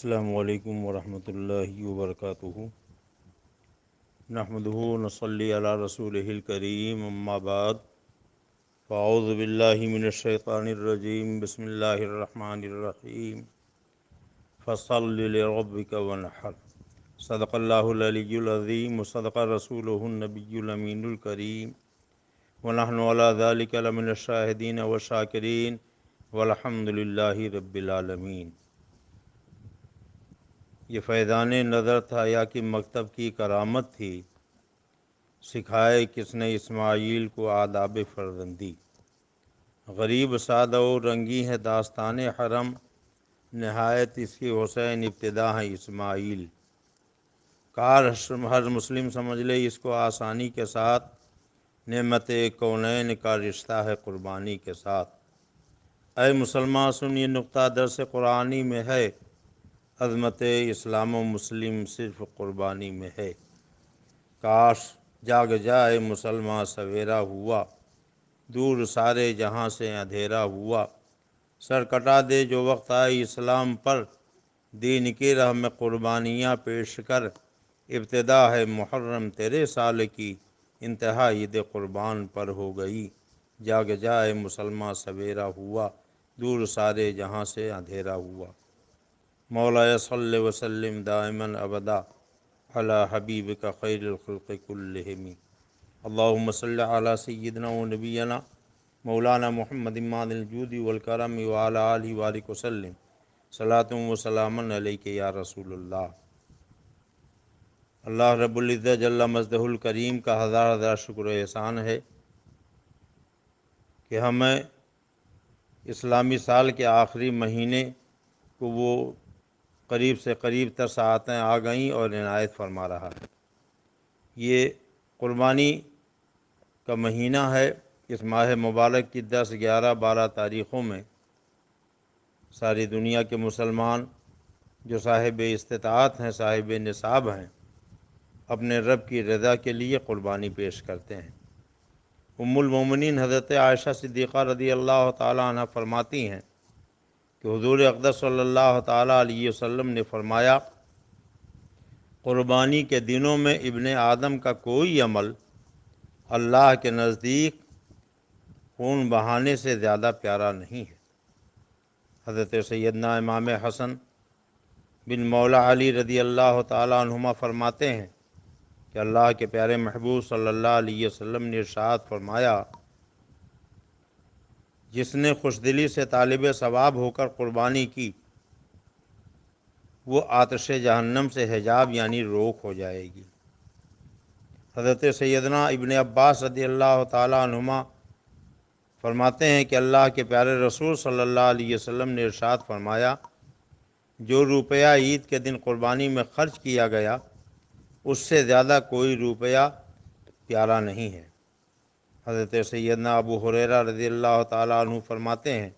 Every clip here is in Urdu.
السلام علیکم ورحمۃ اللہ وبرکاتہ۔ نحمدہ ونصلی علی رسولہ الکریم، اما بعد، فاعوذ باللہ من الشیطان الرجیم، بسم اللہ الرحمن الرحیم، فصل لربک ونحر، صدق اللہ العلی العظیم وصدق رسولہ النبی الامین الکریم، ونحن علی ذلک لمن الشاہدین والشاکرین، والحمد للہ رب العالمین۔ یہ فیضان نظر تھا یا کہ مکتب کی کرامت تھی، سکھائے کس نے اسماعیل کو آداب فرزندی۔ غریب سادہ و رنگی ہے داستان حرم، نہایت اس کی حسین ابتدا ہے اسماعیل۔ کار ہر مسلم سمجھ لے اس کو آسانی کے ساتھ، نعمت کونین کا رشتہ ہے قربانی کے ساتھ۔ اے مسلمان سن، یہ نقطہ درس قرآنی میں ہے، عظمت اسلام و مسلم صرف قربانی میں ہے۔ کاش جاگ جائے مسلمان سویرا ہوا، دور سارے جہاں سے اندھیرا ہوا۔ سر کٹا دے جو وقت آئے اسلام پر، دین کی راہ میں قربانیاں پیش کر۔ ابتدا ہے محرم تیرے سال کی، انتہا عید قربان پر ہو گئی۔ جاگ جائے مسلمان سویرا ہوا، دور سارے جہاں سے اندھیرا ہوا۔ مولا صلی وسلم دائماً ابدا علی حبیبک خیر الخلق کلہم۔ اللہم صلی علی سیدنا و نبینا مولانا محمد ماظ الجود والکرم وعلی آلہ وآلہ وسلم، صلاۃ و سلاما علیک یا رسول اللہ۔ اللہ رب العزت جل مجدہ الکریم کا ہزار ہزار شکر و احسان ہے کہ ہمیں اسلامی سال کے آخری مہینے کو وہ قریب سے قریب تر ساعتیں آ گئیں اور عنایت فرما رہا ہے۔ یہ قربانی کا مہینہ ہے۔ اس ماہ مبارک کی 10، 11، 12 تاریخوں میں ساری دنیا کے مسلمان جو صاحب استطاعت ہیں، صاحب نصاب ہیں، اپنے رب کی رضا کے لیے قربانی پیش کرتے ہیں۔ ام المومنین حضرت عائشہ صدیقہ رضی اللہ تعالیٰ عنہ فرماتی ہیں کہ حضور اقدس صلی اللہ تعالیٰ علیہ وسلم نے فرمایا، قربانی کے دنوں میں ابن آدم کا کوئی عمل اللہ کے نزدیک خون بہانے سے زیادہ پیارا نہیں ہے۔ حضرت سیدنا امام حسن بن مولا علی رضی اللہ تعالیٰ عنہما فرماتے ہیں کہ اللہ کے پیارے محبوب صلی اللہ علیہ وسلم نے ارشاد فرمایا، جس نے خوش دلی سے طالب ثواب ہو کر قربانی کی، وہ آتش جہنم سے حجاب یعنی روک ہو جائے گی۔ حضرت سیدنا ابن عباس رضی اللہ تعالیٰ عنہما فرماتے ہیں کہ اللہ کے پیارے رسول صلی اللہ علیہ وسلم نے ارشاد فرمایا، جو روپیہ عید کے دن قربانی میں خرچ کیا گیا، اس سے زیادہ کوئی روپیہ پیارا نہیں ہے۔ حضرت سیدنا ابو ہریرہ رضی اللہ تعالیٰ عنہ فرماتے ہیں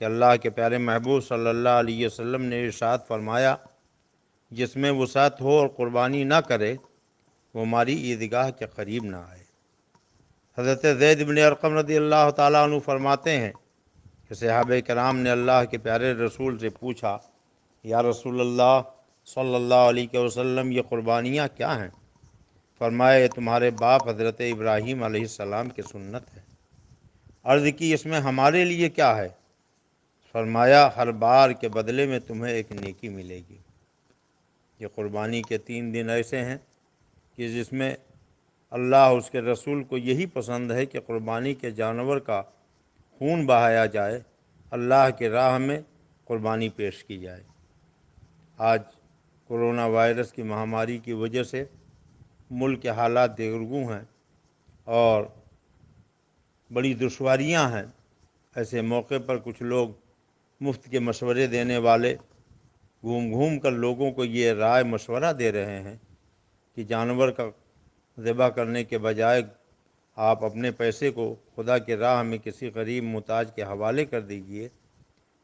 کہ اللہ کے پیارے محبوب صلی اللہ علیہ وسلم نے ارشاد فرمایا، جس میں وسعت ہو اور قربانی نہ کرے، وہ ہماری عیدگاہ کے قریب نہ آئے۔ حضرت زید بن ارقم رضی اللہ تعالیٰ عنہ فرماتے ہیں کہ صحابہ کرام نے اللہ کے پیارے رسول سے پوچھا، یا رسول اللہ صلی اللہ علیہ وسلم، یہ قربانیاں کیا ہیں؟ فرمایا، یہ تمہارے باپ حضرت ابراہیم علیہ السلام کی سنت ہے۔ عرض کی، اس میں ہمارے لیے کیا ہے؟ فرمایا، ہر بار کے بدلے میں تمہیں ایک نیکی ملے گی۔ یہ قربانی کے 3 دن ایسے ہیں کہ جس میں اللہ اس کے رسول کو یہی پسند ہے کہ قربانی کے جانور کا خون بہایا جائے، اللہ کی راہ میں قربانی پیش کی جائے۔ آج کرونا وائرس کی مہاماری کی وجہ سے ملک کے حالات دیگرگوں ہیں اور بڑی دشواریاں ہیں۔ ایسے موقع پر کچھ لوگ مفت کے مشورے دینے والے گھوم گھوم کر لوگوں کو یہ رائے مشورہ دے رہے ہیں کہ جانور کا ذبح کرنے کے بجائے آپ اپنے پیسے کو خدا کی راہ میں کسی غریب محتاج کے حوالے کر دیجئے،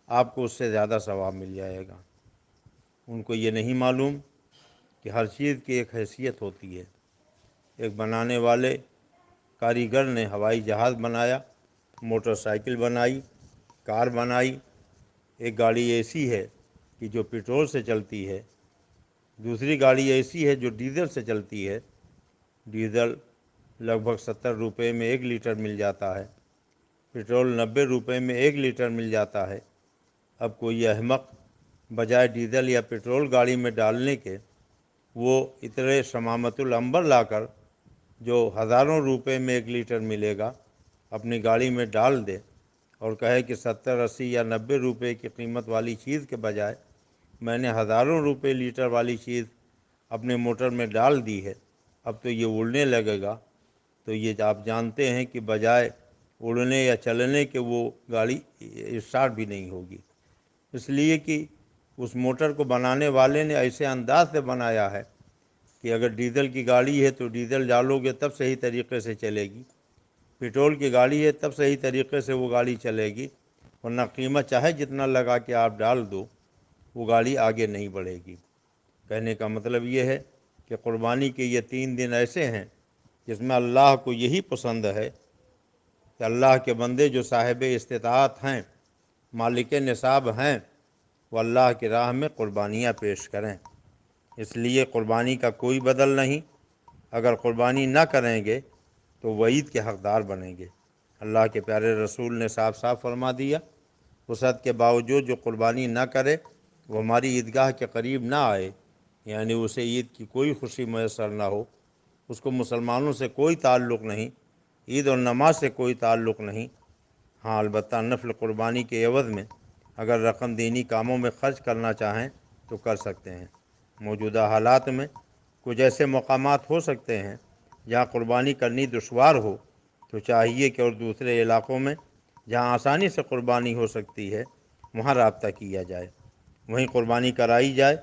آپ کو اس سے زیادہ ثواب مل جائے گا۔ ان کو یہ نہیں معلوم کہ ہر چیز کی ایک حیثیت ہوتی ہے۔ ایک بنانے والے کاریگر نے ہوائی جہاز بنایا، موٹر سائیکل بنائی، کار بنائی، ایک گاڑی ایسی ہے کہ جو پیٹرول سے چلتی ہے، دوسری گاڑی ایسی ہے جو ڈیزل سے چلتی ہے۔ ڈیزل لگ بھگ 70 روپے میں 1 لیٹر مل جاتا ہے، پیٹرول 90 روپے میں 1 لیٹر مل جاتا ہے۔ اب کوئی احمق بجائے ڈیزل یا پیٹرول گاڑی میں ڈالنے کے وہ اتنے شمامت العنبر لا کر جو ہزاروں روپے میں 1 لیٹر ملے گا اپنی گاڑی میں ڈال دے اور کہے کہ 70 80 یا 90 روپے کی قیمت والی چیز کے بجائے میں نے ہزاروں روپے لیٹر والی چیز اپنے موٹر میں ڈال دی ہے، اب تو یہ اڑنے لگے گا، تو یہ آپ جانتے ہیں کہ بجائے اڑنے یا چلنے کے وہ گاڑی اسٹارٹ بھی نہیں ہوگی، اس لیے کہ اس موٹر کو بنانے والے نے ایسے انداز سے بنایا ہے کہ اگر ڈیزل کی گاڑی ہے تو ڈیزل ڈالو گے تب صحیح طریقے سے چلے گی، پیٹرول کی گاڑی ہے تب صحیح طریقے سے وہ گاڑی چلے گی، ورنہ قیمت چاہے جتنا لگا کے آپ ڈال دو وہ گاڑی آگے نہیں بڑھے گی۔ کہنے کا مطلب یہ ہے کہ قربانی کے یہ 3 دن ایسے ہیں جس میں اللہ کو یہی پسند ہے کہ اللہ کے بندے جو صاحب استطاعت ہیں، مالک نصاب ہیں، وہ اللہ کی راہ میں قربانیاں پیش کریں۔ اس لیے قربانی کا کوئی بدل نہیں، اگر قربانی نہ کریں گے تو وعید کے حقدار بنیں گے۔ اللہ کے پیارے رسول نے صاف صاف فرما دیا، وسعت کے باوجود جو قربانی نہ کرے وہ ہماری عیدگاہ کے قریب نہ آئے، یعنی اسے عید کی کوئی خوشی میسر نہ ہو، اس کو مسلمانوں سے کوئی تعلق نہیں، عید اور نماز سے کوئی تعلق نہیں۔ ہاں البتہ نفل قربانی کے عوض میں اگر رقم دینی کاموں میں خرچ کرنا چاہیں تو کر سکتے ہیں۔ موجودہ حالات میں کچھ ایسے مقامات ہو سکتے ہیں جہاں قربانی کرنی دشوار ہو، تو چاہیے کہ اور دوسرے علاقوں میں جہاں آسانی سے قربانی ہو سکتی ہے وہاں رابطہ کیا جائے، وہیں قربانی کرائی جائے،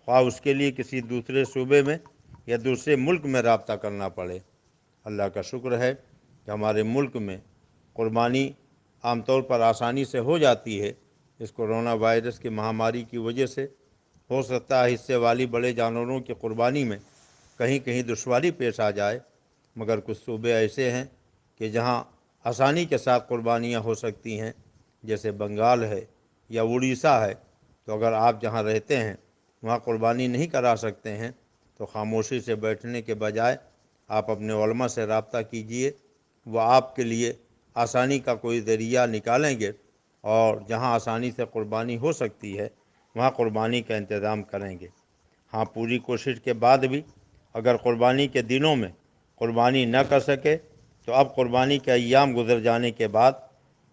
خواہ اس کے لیے کسی دوسرے صوبے میں یا دوسرے ملک میں رابطہ کرنا پڑے۔ اللہ کا شکر ہے کہ ہمارے ملک میں قربانی عام طور پر آسانی سے ہو جاتی ہے۔ اس کورونا وائرس کی مہاماری کی وجہ سے ہو سکتا ہے حصے والی بڑے جانوروں کی قربانی میں کہیں کہیں دشواری پیش آ جائے، مگر کچھ صوبے ایسے ہیں کہ جہاں آسانی کے ساتھ قربانیاں ہو سکتی ہیں، جیسے بنگال ہے یا اڑیسہ ہے۔ تو اگر آپ جہاں رہتے ہیں وہاں قربانی نہیں کرا سکتے ہیں تو خاموشی سے بیٹھنے کے بجائے آپ اپنے علماء سے رابطہ کیجئے، وہ آپ کے لیے آسانی کا کوئی ذریعہ نکالیں گے اور جہاں آسانی سے قربانی ہو سکتی ہے وہاں قربانی کا انتظام کریں گے۔ ہاں پوری کوشش کے بعد بھی اگر قربانی کے دنوں میں قربانی نہ کر سکے تو اب قربانی کے ایام گزر جانے کے بعد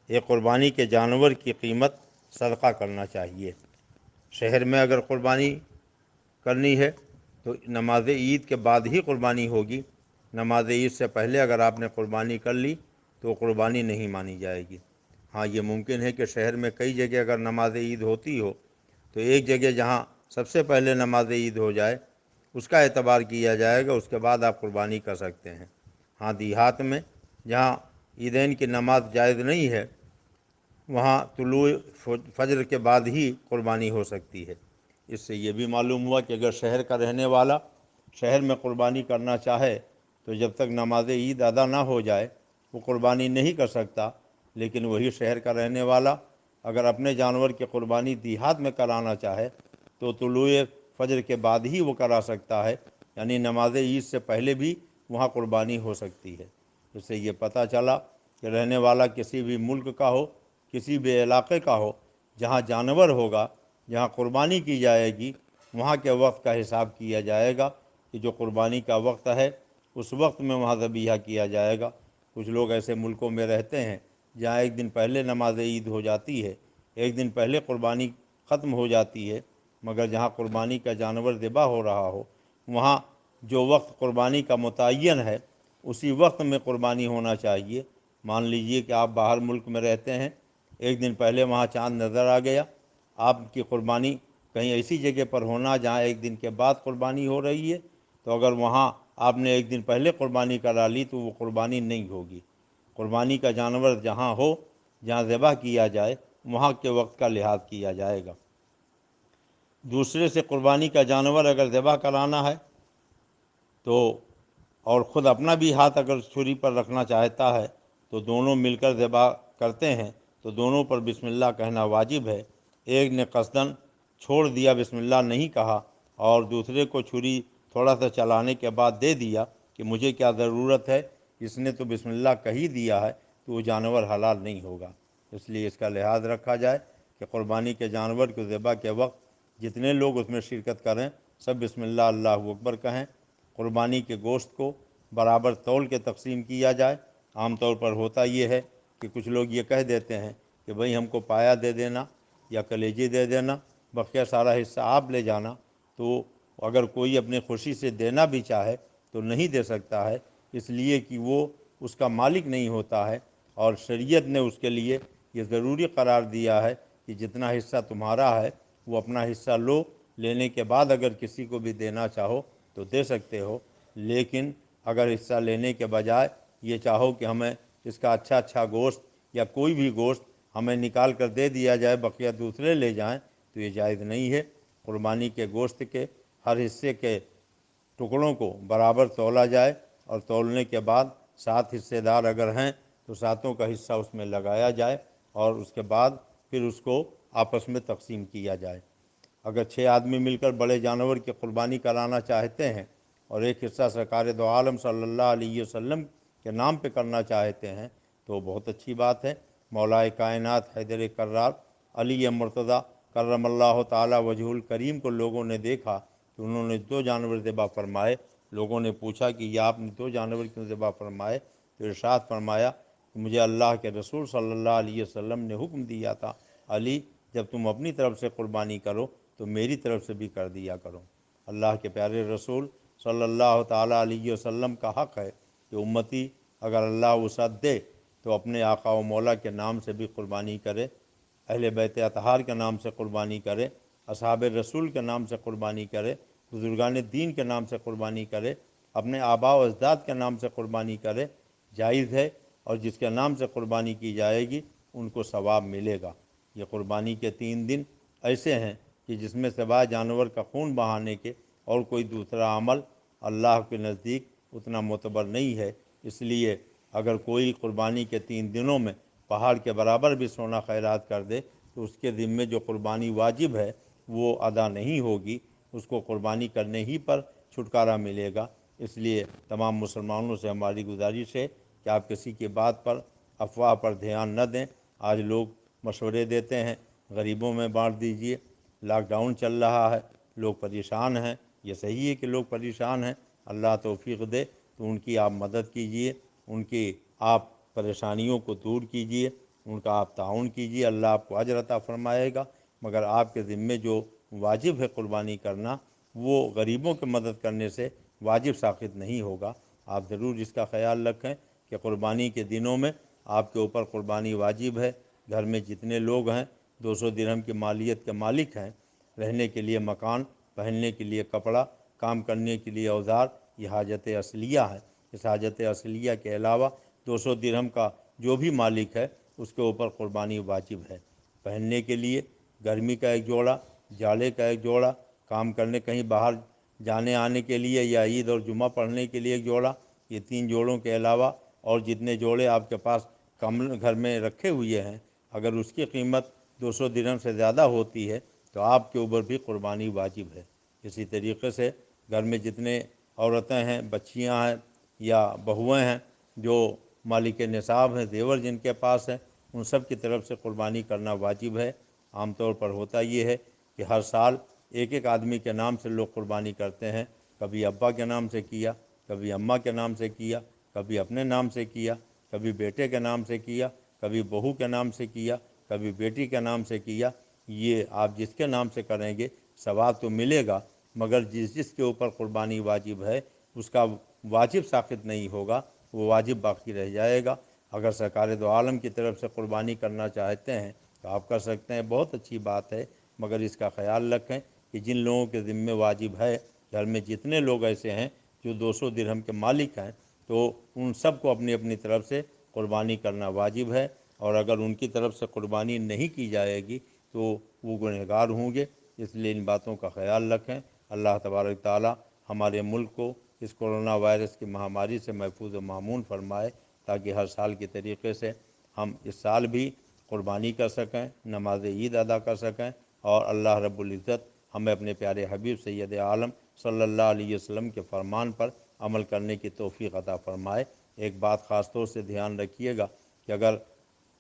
ایک قربانی کے جانور کی قیمت صدقہ کرنا چاہیے۔ شہر میں اگر قربانی کرنی ہے تو نماز عید کے بعد ہی قربانی ہوگی، نماز عید سے پہلے اگر آپ نے قربانی کر لی تو قربانی نہیں مانی جائے گی۔ ہاں یہ ممکن ہے کہ شہر میں کئی جگہ اگر نماز عید ہوتی ہو تو ایک جگہ جہاں سب سے پہلے نماز عید ہو جائے اس کا اعتبار کیا جائے گا، اس کے بعد آپ قربانی کر سکتے ہیں۔ ہاں دیہات میں جہاں عیدین کی نماز جائز نہیں ہے وہاں طلوع فجر کے بعد ہی قربانی ہو سکتی ہے۔ اس سے یہ بھی معلوم ہوا کہ اگر شہر کا رہنے والا شہر میں قربانی کرنا چاہے تو جب تک نماز عید ادا نہ ہو جائے وہ قربانی نہیں کر سکتا، لیکن وہی شہر کا رہنے والا اگر اپنے جانور کی قربانی دیہات میں کرانا چاہے تو طلوع فجر کے بعد ہی وہ کرا سکتا ہے، یعنی نماز عید سے پہلے بھی وہاں قربانی ہو سکتی ہے۔ اس سے یہ پتہ چلا کہ رہنے والا کسی بھی ملک کا ہو، کسی بھی علاقے کا ہو، جہاں جانور ہوگا، جہاں قربانی کی جائے گی، وہاں کے وقت کا حساب کیا جائے گا کہ جو قربانی کا وقت ہے اس وقت میں وہاں ذبیحہ کیا جائے گا۔ کچھ لوگ ایسے ملکوں میں رہتے ہیں جہاں ایک دن پہلے نماز عید ہو جاتی ہے، ایک دن پہلے قربانی ختم ہو جاتی ہے، مگر جہاں قربانی کا جانور ذبح ہو رہا ہو وہاں جو وقت قربانی کا متعین ہے اسی وقت میں قربانی ہونا چاہیے۔ مان لیجئے کہ آپ باہر ملک میں رہتے ہیں، ایک دن پہلے وہاں چاند نظر آ گیا، آپ کی قربانی کہیں ایسی جگہ پر ہونا جہاں ایک دن کے بعد قربانی ہو رہی ہے، تو اگر وہاں آپ نے ایک دن پہلے قربانی کرا لی تو وہ قربانی نہیں ہوگی۔ قربانی کا جانور جہاں ہو، جہاں ذبح کیا جائے، وہاں کے وقت کا لحاظ کیا جائے گا۔ دوسرے سے قربانی کا جانور اگر ذبح کرانا ہے تو اور خود اپنا بھی ہاتھ اگر چھری پر رکھنا چاہتا ہے تو دونوں مل کر ذبح کرتے ہیں تو دونوں پر بسم اللہ کہنا واجب ہے۔ ایک نے قصدن چھوڑ دیا، بسم اللہ نہیں کہا، اور دوسرے کو چھری تھوڑا سا چلانے کے بعد دے دیا کہ مجھے کیا ضرورت ہے، اس نے تو بسم اللہ کہی دیا ہے، تو وہ جانور حلال نہیں ہوگا۔ اس لیے اس کا لحاظ رکھا جائے کہ قربانی کے جانور کو ذبح کے وقت جتنے لوگ اس میں شرکت کریں سب بسم اللہ اللہ اکبر کہیں۔ قربانی کے گوشت کو برابر تول کے تقسیم کیا جائے۔ عام طور پر ہوتا یہ ہے کہ کچھ لوگ یہ کہہ دیتے ہیں کہ بھئی ہم کو پایا دے دینا یا کلیجی دے دینا، بقیہ سارا حصہ آپ لے جانا۔ تو اگر کوئی اپنی خوشی سے دینا بھی چاہے تو نہیں دے سکتا ہے، اس لیے کہ وہ اس کا مالک نہیں ہوتا ہے، اور شریعت نے اس کے لیے یہ ضروری قرار دیا ہے کہ جتنا حصہ تمہارا ہے وہ اپنا حصہ لو، لینے کے بعد اگر کسی کو بھی دینا چاہو تو دے سکتے ہو، لیکن اگر حصہ لینے کے بجائے یہ چاہو کہ ہمیں اس کا اچھا گوشت یا کوئی بھی گوشت ہمیں نکال کر دے دیا جائے بقیہ دوسرے لے جائیں تو یہ جائز نہیں ہے۔ قربانی کے گوشت کے ہر حصے کے ٹکڑوں کو برابر تولا جائے، اور تولنے کے بعد 7 حصے دار اگر ہیں تو 7 کا حصہ اس میں لگایا جائے، اور اس کے بعد پھر اس کو آپس میں تقسیم کیا جائے۔ اگر 6 آدمی مل کر بڑے جانور کی قربانی کرانا چاہتے ہیں اور ایک حصہ سرکار دو عالم صلی اللہ علیہ وسلم کے نام پہ کرنا چاہتے ہیں تو بہت اچھی بات ہے۔ مولا کائنات حیدر کرار علی مرتضیٰ کرم اللہ تعالی وجہ الکریم کو لوگوں نے دیکھا کہ انہوں نے 2 جانور ذبح فرمائے۔ لوگوں نے پوچھا کہ یہ آپ نے 2 جانور کیوں ذبح فرمائے؟ تو ارشاد فرمایا کہ مجھے اللہ کے رسول صلی اللہ علیہ وسلم نے حکم دیا تھا، علی جب تم اپنی طرف سے قربانی کرو تو میری طرف سے بھی کر دیا کرو۔ اللہ کے پیارے رسول صلی اللہ تعالیٰ علیہ وسلم کا حق ہے کہ امتی اگر اللہ وسعت دے تو اپنے آقا و مولا کے نام سے بھی قربانی کرے، اہل بیت اطہار کے نام سے قربانی کرے، اصحاب رسول کے نام سے قربانی کرے، بزرگان دین کے نام سے قربانی کرے، اپنے آباء و اجداد کے نام سے قربانی کرے، جائز ہے، اور جس کے نام سے قربانی کی جائے گی ان کو ثواب ملے گا۔ یہ قربانی کے 3 دن ایسے ہیں کہ جس میں سوائے جانور کا خون بہانے کے اور کوئی دوسرا عمل اللہ کے نزدیک اتنا معتبر نہیں ہے۔ اس لیے اگر کوئی قربانی کے 3 دنوں میں پہاڑ کے برابر بھی سونا خیرات کر دے تو اس کے ذمے جو قربانی واجب ہے وہ ادا نہیں ہوگی، اس کو قربانی کرنے ہی پر چھٹکارا ملے گا۔ اس لیے تمام مسلمانوں سے ہماری گزارش ہے کہ آپ کسی کی بات پر، افواہ پر دھیان نہ دیں۔ آج لوگ مشورے دیتے ہیں غریبوں میں بانٹ دیجئے، لاک ڈاؤن چل رہا ہے، لوگ پریشان ہیں۔ یہ صحیح ہے کہ لوگ پریشان ہیں، اللہ توفیق دے تو ان کی آپ مدد کیجئے، ان کی آپ پریشانیوں کو دور کیجئے، ان کا آپ تعاون کیجئے، اللہ آپ کو اجر عطا فرمائے گا۔ مگر آپ کے ذمے جو واجب ہے قربانی کرنا وہ غریبوں کی مدد کرنے سے واجب ساقط نہیں ہوگا۔ آپ ضرور اس کا خیال رکھیں کہ قربانی کے دنوں میں آپ کے اوپر قربانی واجب ہے۔ گھر میں جتنے لوگ ہیں 200 درہم کی مالیت کے مالک ہیں، رہنے کے لیے مکان، پہننے کے لیے کپڑا، کام کرنے کے لیے اوزار، یہ حاجت اصلیہ ہے۔ اس حاجت اصلیہ کے علاوہ 200 درہم کا جو بھی مالک ہے اس کے اوپر قربانی واجب ہے۔ پہننے کے لیے گرمی کا ایک جوڑا، جاڑے کا ایک جوڑا، کام کرنے کہیں باہر جانے آنے کے لیے یا عید اور جمعہ پڑھنے کے لیے ایک جوڑا، یہ 3 جوڑوں کے علاوہ اور جتنے جوڑے آپ کے پاس گھر میں رکھے ہوئے ہیں اگر اس کی قیمت 200 درہم سے زیادہ ہوتی ہے تو آپ کے اوپر بھی قربانی واجب ہے۔ اسی طریقے سے گھر میں جتنے عورتیں ہیں، بچیاں ہیں یا بہویں ہیں جو مالک نصاب ہیں، زیور جن کے پاس ہیں، ان سب کی طرف سے قربانی کرنا واجب ہے۔ عام طور پر ہوتا یہ ہے کہ ہر سال ایک آدمی کے نام سے لوگ قربانی کرتے ہیں، کبھی ابا کے نام سے کیا، کبھی اماں کے نام سے کیا، کبھی اپنے نام سے کیا، کبھی بیٹے کے نام سے کیا، کبھی بہو کے نام سے کیا، کبھی بیٹی کے نام سے کیا۔ یہ آپ جس کے نام سے کریں گے ثواب تو ملے گا، مگر جس کے اوپر قربانی واجب ہے اس کا واجب ساقط نہیں ہوگا، وہ واجب باقی رہ جائے گا۔ اگر سرکار دو عالم کی طرف سے قربانی کرنا چاہتے ہیں تو آپ کر سکتے ہیں، بہت اچھی بات ہے، مگر اس کا خیال رکھیں کہ جن لوگوں کے ذمہ واجب ہے، گھر میں جتنے لوگ ایسے ہیں جو 200 درہم کے مالک ہیں تو ان سب کو اپنی اپنی طرف سے قربانی کرنا واجب ہے، اور اگر ان کی طرف سے قربانی نہیں کی جائے گی تو وہ گنہگار ہوں گے۔ اس لیے ان باتوں کا خیال رکھیں۔ اللہ تبارک تعالی ہمارے ملک کو اس کرونا وائرس کی مہاماری سے محفوظ و مامون فرمائے، تاکہ ہر سال کے طریقے سے ہم اس سال بھی قربانی کر سکیں، نماز عید ادا کر سکیں اور اللہ رب العزت ہمیں اپنے پیارے حبیب سید عالم صلی اللہ علیہ وسلم کے فرمان پر عمل کرنے کی توفیق عطا فرمائے۔ ایک بات خاص طور سے دھیان رکھیے گا کہ اگر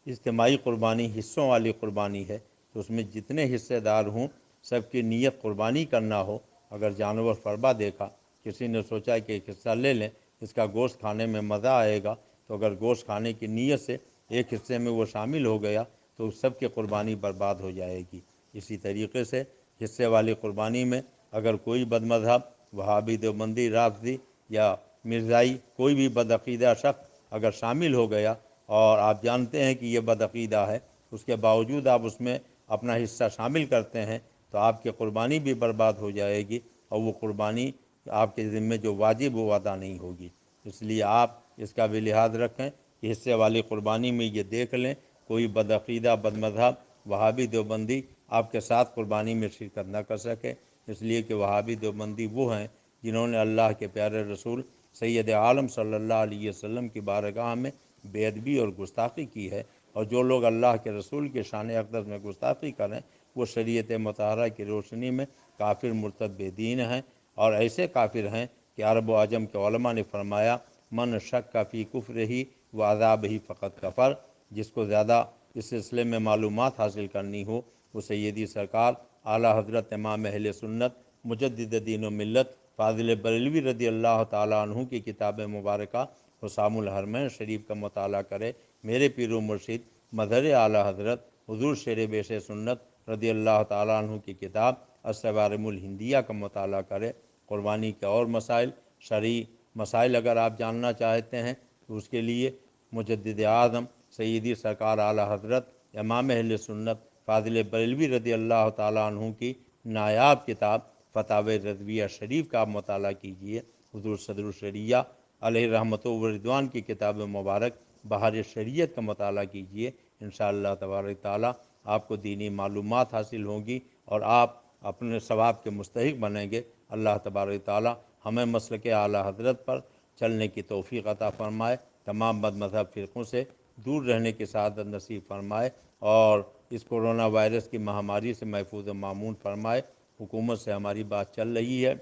اجتماعی قربانی حصوں والی قربانی ہے تو اس میں جتنے حصے دار ہوں سب کی نیت قربانی کرنا ہو۔ اگر جانور فربا دیکھا، کسی نے سوچا کہ ایک حصہ لے لیں، اس کا گوشت کھانے میں مزہ آئے گا، تو اگر گوشت کھانے کی نیت سے ایک حصے میں وہ شامل ہو گیا تو سب کی قربانی برباد ہو جائے گی۔ اسی طریقے سے حصے والی قربانی میں اگر کوئی بد مذہب، وہابی، دیوبندی، رافضی یا مرزائی، کوئی بھی بدعقیدہ شخص اگر شامل ہو گیا اور آپ جانتے ہیں کہ یہ بدعقیدہ ہے، اس کے باوجود آپ اس میں اپنا حصہ شامل کرتے ہیں تو آپ کی قربانی بھی برباد ہو جائے گی اور وہ قربانی آپ کے ذمے جو واجب وہ ادا نہیں ہوگی۔ اس لیے آپ اس کا بھی لحاظ رکھیں کہ حصے والی قربانی میں یہ دیکھ لیں کوئی بدعقیدہ، بد مذہب، وہابی، دیوبندی آپ کے ساتھ قربانی میں شرکت نہ کر سکے، اس لیے کہ وہابی دیوبندی وہ ہیں جنہوں نے اللہ کے پیارے رسول سید عالم صلی اللہ علیہ وسلم کی بارگاہ میں بے ادبی اور گستاخی کی ہے، اور جو لوگ اللہ کے رسول کے شان اقدس میں گستاخی کریں وہ شریعت مطہرہ کی روشنی میں کافر، مرتد، بے دین ہیں، اور ایسے کافر ہیں کہ عرب و عجم کے علماء نے فرمایا من شک فی کفر ہی و عذاب ہی فقط کفر۔ جس کو زیادہ اس سلسلے میں معلومات حاصل کرنی ہو وہ سیدی سرکار اعلیٰ حضرت امام اہل سنت مجدد دین و ملت فاضل بریلوی رضی اللہ تعالیٰ عنہ کی کتاب مبارکہ حسام الحرمین شریف کا مطالعہ کرے۔ میرے پیر و مرشد مظہر اعلیٰ حضرت حضور شیر بیش سنت رضی اللہ تعالیٰ عنہ کی کتاب الصوارم الہندیہ کا مطالعہ کرے۔ قربانی کے اور مسائل، شرعی مسائل اگر آپ جاننا چاہتے ہیں تو اس کے لیے مجدد اعظم سیدی سرکار اعلیٰ حضرت امام اہل سنت فاضل بریلوی رضی اللہ تعالیٰ عنہ کی نایاب کتاب فتاوی رضویہ شریف کا آپ مطالعہ کیجیے۔ حضور صدر الشریعہ علیہ رحمت و رضوان کی کتاب مبارک بہار شریعت کا مطالعہ کیجیے۔ انشاءاللہ تبارک تعالیٰ آپ کو دینی معلومات حاصل ہوں گی اور آپ اپنے ثواب کے مستحق بنیں گے۔ اللہ تبارک تعالیٰ ہمیں مسلک اعلیٰ حضرت پر چلنے کی توفیق عطا فرمائے، تمام بد مذہب فرقوں سے دور رہنے کی سعادت نصیب فرمائے اور اس کورونا وائرس کی مہاماری سے محفوظ و معمون فرمائے۔ حکومت سے ہماری بات چل رہی ہے،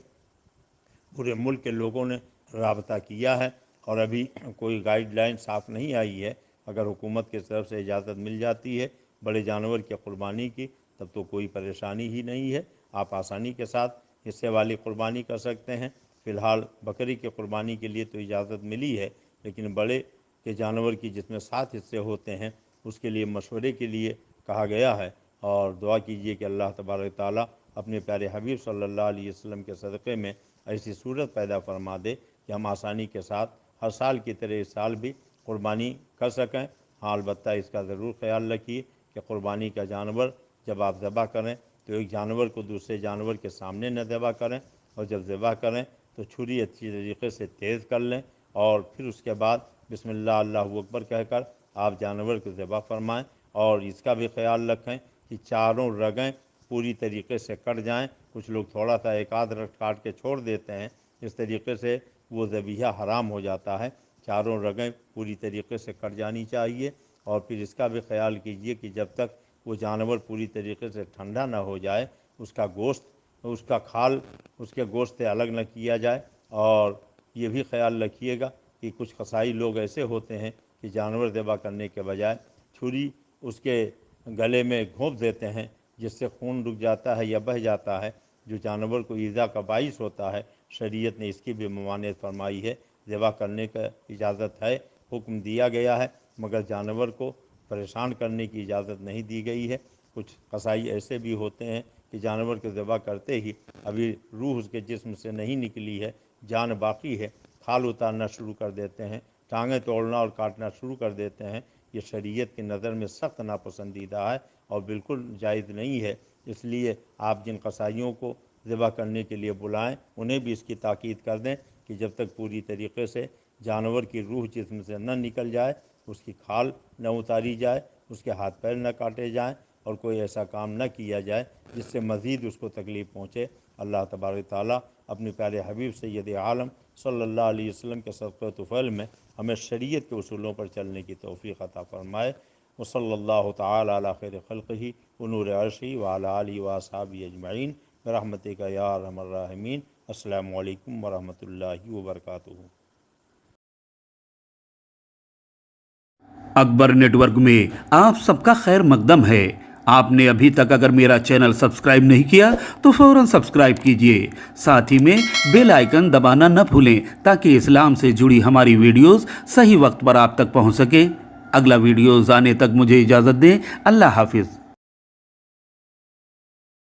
پورے ملک کے لوگوں نے رابطہ کیا ہے اور ابھی کوئی گائیڈ لائن صاف نہیں آئی ہے۔ اگر حکومت کی طرف سے اجازت مل جاتی ہے بڑے جانور کی قربانی کی تب تو کوئی پریشانی ہی نہیں ہے، آپ آسانی کے ساتھ حصے والی قربانی کر سکتے ہیں۔ فی الحال بکری کی قربانی کے لیے تو اجازت ملی ہے، لیکن بڑے کے جانور کی جس میں 7 حصے ہوتے ہیں اس کے لیے مشورے کے لیے کہا گیا ہے، اور دعا کیجیے کہ اللہ تبارک تعالیٰ اپنے پیارے حبیب صلی اللہ علیہ وسلم کے صدقے میں ایسی صورت پیدا فرما دے کہ ہم آسانی کے ساتھ ہر سال کی طرح اس سال بھی قربانی کر سکیں۔ ہاں البتہ اس کا ضرور خیال رکھیے کہ قربانی کا جانور جب آپ ذبح کریں تو ایک جانور کو دوسرے جانور کے سامنے نہ ذبح کریں، اور جب ذبح کریں تو چھری اچھی طریقے سے تیز کر لیں اور پھر اس کے بعد بسم اللہ اللہ اکبر کہہ کر آپ جانور کو ذبح فرمائیں، اور اس کا بھی خیال رکھیں کہ چاروں رگیں پوری طریقے سے کٹ جائیں۔ کچھ لوگ تھوڑا سا ایک آدھ رگ کاٹ کے چھوڑ دیتے ہیں، اس طریقے سے وہ ذبیحہ حرام ہو جاتا ہے۔ چاروں رگیں پوری طریقے سے کٹ جانی چاہیے، اور پھر اس کا بھی خیال کیجیے کہ جب تک وہ جانور پوری طریقے سے ٹھنڈا نہ ہو جائے اس کا گوشت، اس کا کھال اس کے گوشت سے الگ نہ کیا جائے۔ اور یہ بھی خیال رکھیے گا کہ کچھ قصائی لوگ ایسے ہوتے ہیں کہ جانور ذبح کرنے کے بجائے چھری اس کے گلے میں گھونپ دیتے ہیں جس سے خون رک جاتا ہے یا بہہ جاتا ہے، جو جانور کو ایذا کا باعث ہوتا ہے۔ شریعت نے اس کی بھی ممانعت فرمائی ہے۔ ذبح کرنے کا اجازت ہے، حکم دیا گیا ہے، مگر جانور کو پریشان کرنے کی اجازت نہیں دی گئی ہے۔ کچھ قصائی ایسے بھی ہوتے ہیں کہ جانور کو ذبح کرتے ہی ابھی روح اس کے جسم سے نہیں نکلی ہے، جان باقی ہے، کھال اتارنا شروع کر دیتے ہیں، ٹانگیں توڑنا اور کاٹنا شروع کر دیتے ہیں۔ یہ شریعت کی نظر میں سخت ناپسندیدہ ہے اور بالکل جائز نہیں ہے۔ اس لیے آپ جن قصائیوں کو ذبح کرنے کے لیے بلائیں انہیں بھی اس کی تاکید کر دیں کہ جب تک پوری طریقے سے جانور کی روح جسم سے نہ نکل جائے، اس کی کھال نہ اتاری جائے، اس کے ہاتھ پیر نہ کاٹے جائیں اور کوئی ایسا کام نہ کیا جائے جس سے مزید اس کو تکلیف پہنچے۔ اللہ تبارک تعالیٰ اپنے پیارے حبیب سید عالم صلی اللہ علیہ وسلم کے صدقہ طفیل میں ہمیں شریعت کے اصولوں پر چلنے کی توفیق عطا فرمائے۔ وصلی اللہ تعالی علی خیر خلقہ ونور عرشہ وعلی آلہ واصحابہ اجمعین برحمتک یا ارحم الراحمین۔ السلام علیکم ورحمۃ اللہ وبرکاتہ۔ اکبر نیٹ ورک میں آپ سب کا خیر مقدم ہے۔ آپ نے ابھی تک اگر میرا چینل سبسکرائب نہیں کیا تو فوراً سبسکرائب کیجئے، ساتھ ہی میں بیل آئیکن دبانا نہ بھولیں تاکہ اسلام سے جڑی ہماری ویڈیوز صحیح وقت پر آپ تک پہنچ سکے۔ اگلا ویڈیوز آنے تک مجھے اجازت دیں۔ اللہ حافظ۔